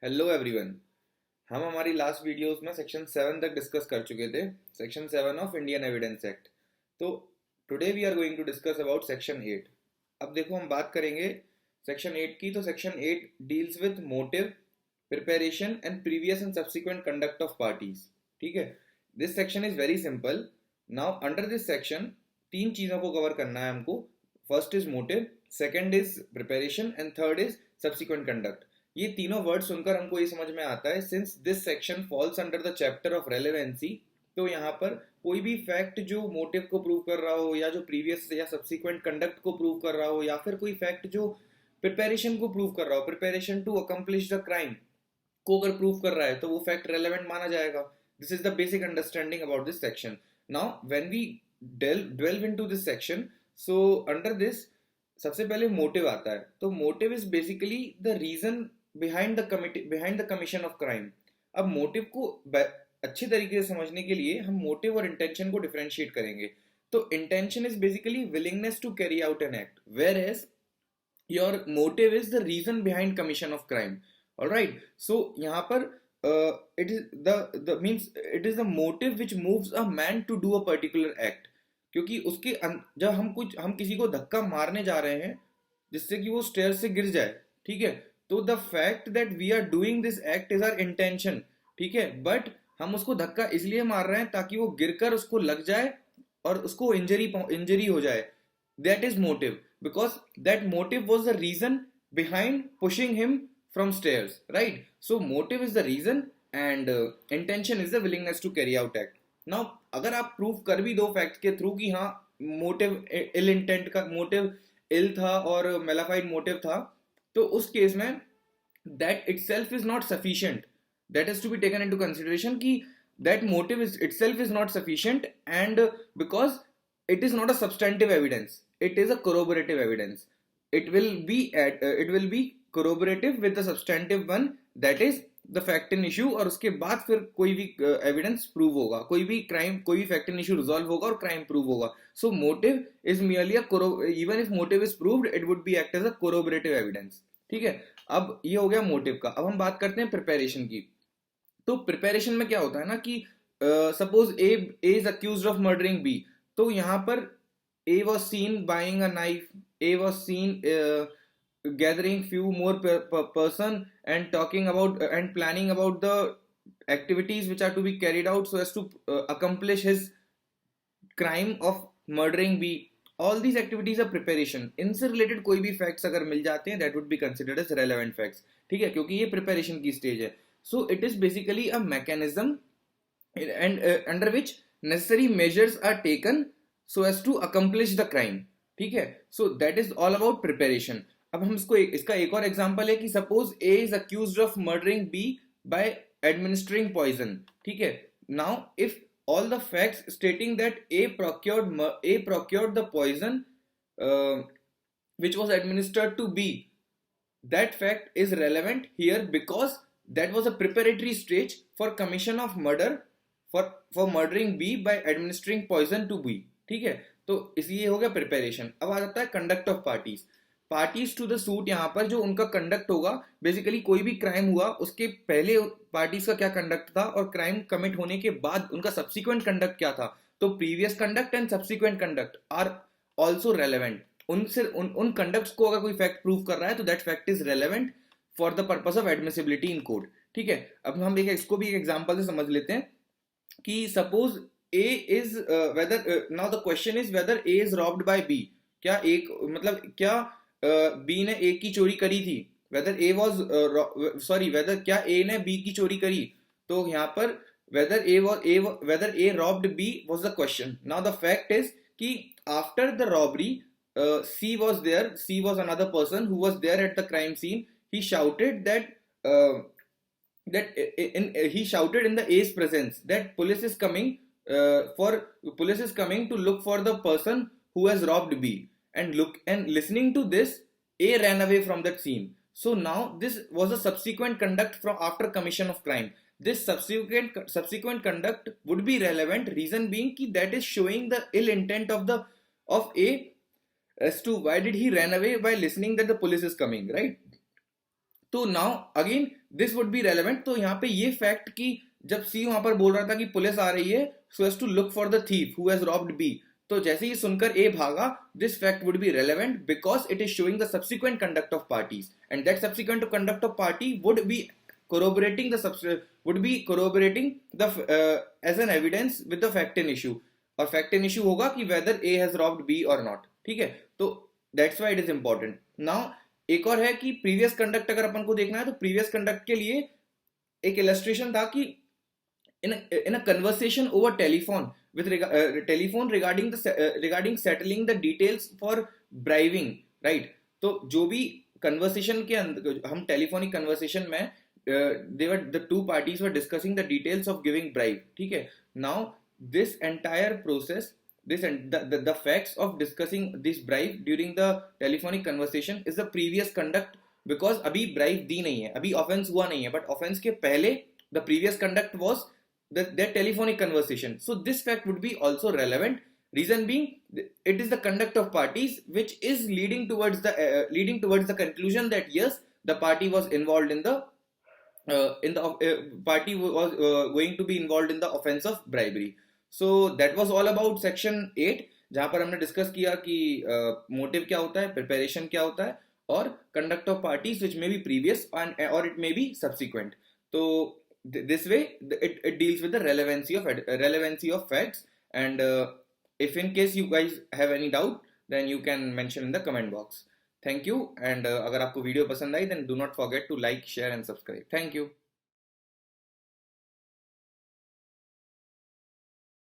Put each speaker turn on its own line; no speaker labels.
Hello everyone. हम हमारी last videos में सेक्शन 7 तक डिस्कस कर चुके थे, section 7 of Indian evidence act. तो today we are going to discuss about section 8। अब देखो, हम बात करेंगे सेक्शन 8 की। तो section 8 deals with motive, preparation and previous and subsequent conduct of parties. ठीक है, this section is very simple. Now under this section तीन चीज़ों को कवर करना है हमको। First is motive, second is preparation and third is subsequent conduct. ये तीनों वर्ड सुनकर हमको ये समझ में आता है, since this section falls under the chapter of relevancy, तो यहाँ पर कोई भी फैक्ट जो मोटिव को प्रूव कर रहा हो, या जो प्रीवियस या सब्सिक्वेंट कंडक्ट को प्रूव कर रहा हो, या फिर कोई फैक्ट जो प्रिपरेशन को प्रूव कर रहा हो, preparation to accomplish the crime को अगर प्रूव कर रहा है, तो वो फैक्ट रेलेवेंट माना जाएगा। This is the basic understanding about this section. Now when we delve into this section, so under this सबसे पहले मोटिव आता है। तो motive is basically the reason behind the commission of crime. अब motive को अच्छे तरीके से समझने के लिए हम मोटिव और इंटेंशन को डिफरेंशिएट करेंगे। तो intention is basically willingness to carry out an act, whereas your motive is the reason behind commission of crime. Alright, so यहाँ पर it is the means it is the motive which moves a man to do a particular act. क्योंकि उसके जब हम किसी को धक्का मारने जा रहे हैं जिससे कि वो स्टेयर से गिर जाए, ठीक है, तो the fact that we are doing this act is our intention. ठीक है, बट हम उसको धक्का इसलिए मार रहे हैं ताकि वो गिरकर उसको लग जाए और उसको इंजरी हो जाए। That is motive, because that motive was the reason behind pushing him from stairs, right. So motive is the reason and intention is the willingness to carry out act. Now अगर आप prove कर भी दो fact के through कि हाँ motive ill intent का motive ill था और मेलाफाइड मोटिव था, तो उस केस में that itself is not sufficient. That is to be taken into consideration कि that motive is itself is not sufficient, and because it is not a substantive evidence, it is a corroborative evidence. It will be corroborative with the substantive one, that is the fact in issue, और उसके बाद फिर कोई भी evidence prove होगा, कोई भी fact in issue resolve होगा और क्राइम प्रूव होगा। So motive is merely even if motive is proved, it would be act as a corroborative evidence. ठीक है, अब ये हो गया मोटिव का। अब हम बात करते हैं प्रिपरेशन की। तो प्रिपरेशन में क्या होता है ना कि suppose A is accused of murdering B, तो यहाँ पर A was seen buying a knife, A was seen gathering few more person and talking about and planning about the activities which are to be carried out so as to accomplish his crime of murdering B. All these activities are preparation. इनसे related कोई भी facts अगर मिल जाते हैं, that would be considered as relevant facts. ठीक है, क्योंकि ये preparation की stage है. So it is basically a mechanism and under which necessary measures are taken so as to accomplish the crime. ठीक है, so that is all about preparation. अब हम इसका एक और एग्जांपल है कि suppose A is accused of murdering B by administering poison. ठीक है, now if all the facts stating that A procured the poison which was administered to B, that fact is relevant here because that was a preparatory stage for commission of murder for murdering B by administering poison to B. ठीक है, तो इसलिए हो गया preparation. अब आ जाता है conduct of parties to the suit. यहाँ पर जो उनका कंडक्ट होगा, बेसिकली कोई भी क्राइम हुआ उसके पहले पार्टीज का क्या कंडक्ट था और क्राइम कमिट होने के बाद उनका सब्सिक्वेंट कंडक्ट क्या था। तो previous conduct and subsequent conduct are also relevant. उन कंडक्ट्स को अगर कोई फैक्ट प्रूव कर रहा है तो that fact is relevant for the purpose of admissibility in court. ठीक है, अब हम इसको भी एक एग्जाम्पल से समझ लेते हैं कि suppose A is whether now the question is whether A is robbed by B. क्या B ने A की चोरी करी थी? Whether क्या A ने B की चोरी करी? तो यहाँ पर whether A robbed B was the question. Now the fact is कि after the robbery C was there. C was another person who was there at the crime scene. He shouted he shouted in the A's presence that police is coming to look for the person who has robbed B, and listening to this, A ran away from that scene. So now this was a subsequent conduct from after commission of crime. This subsequent conduct would be relevant, reason being कि that is showing the ill intent of A as to why did he ran away by listening that the police is coming, right? तो now again this would be relevant. तो यहाँ पे ये fact कि जब सी वहां पर बोल रहा था कि पुलिस आ रही है so as to look for the thief who has robbed B, तो जैसे ही सुनकर ए भागा, this fact would be relevant because it is showing the subsequent conduct of parties and that subsequent conduct of party would be corroborating the as an evidence with the fact in issue, और fact in issue होगा कि whether A has robbed B or not, ठीक है। तो that's why it is important। now एक और है कि previous conduct अगर अपन को देखना है तो previous conduct के लिए एक illustration था कि in a conversation over telephone with telephone regarding settling the details for bribing, right। तो जो भी conversation के अंदर हम telephonic conversation में the two parties were discussing the details of giving bribe, ठीक है। now this entire process, the facts of discussing this bribe during the telephonic conversation is the previous conduct, because अभी bribe दी नहीं है, अभी offense हुआ नहीं है, but offense के पहले the previous conduct was their telephonic conversation, so this fact would be also relevant। reason being it is the conduct of parties which is leading towards the conclusion that yes, the party was involved in the party was going to be involved in the offense of bribery। so that was all about section 8, जहां पर हमने discuss किया कि motive क्या होता है, preparation क्या होता है, और conduct of parties which may be previous और इट मे बी सब्सिक्वेंट। तो this way it deals with the relevancy of facts, and if in case you guys have any doubt then you can mention in the comment box। thank you, and अगर आपको video पसंद आई then do not forget to like, share and subscribe। thank you।